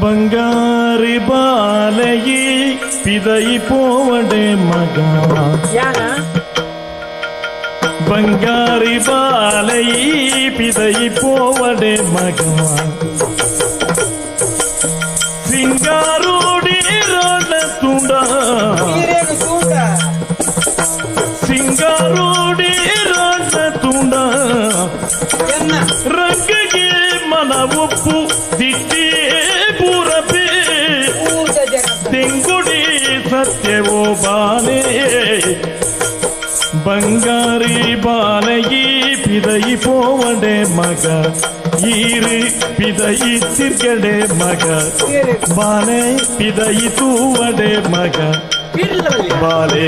ಬಂಗಾರಿ ಬಾಲಗಿ ಪಿದೈ ಪೋವಡೆ ಮಗ ಬಂಗಾರಿ ಬಾಲಯಿ ಪಿದೈ ಪೋವಡೆ ಮಗ ಸಿಂಗಾರೋಡಿ ರೋಡ ತುಂಡ ಸಿಂಗಾರೋಡಿ ರೋಡ ತುಂಡ ರಂಗಗೆ ಮನ ಒಪ್ಪು ದಿಟ್ಟಿ ಪೂರಪೆ ತೆಂಗುಡಿ ಸತ್ಯವೋ ಬಾಲೆ ಬಂಗಾರಿ ಬಾಲಗಿ ಪಿದೈ ಪೋವಡೆ ಮಗ ಈರು ಪಿದೈ ತಿರ್ಗಡೆ ಮಗ ಬಾಲೆ ಪಿದೈ ತೂವಡೆ ಮಗ ಬಾಲೆ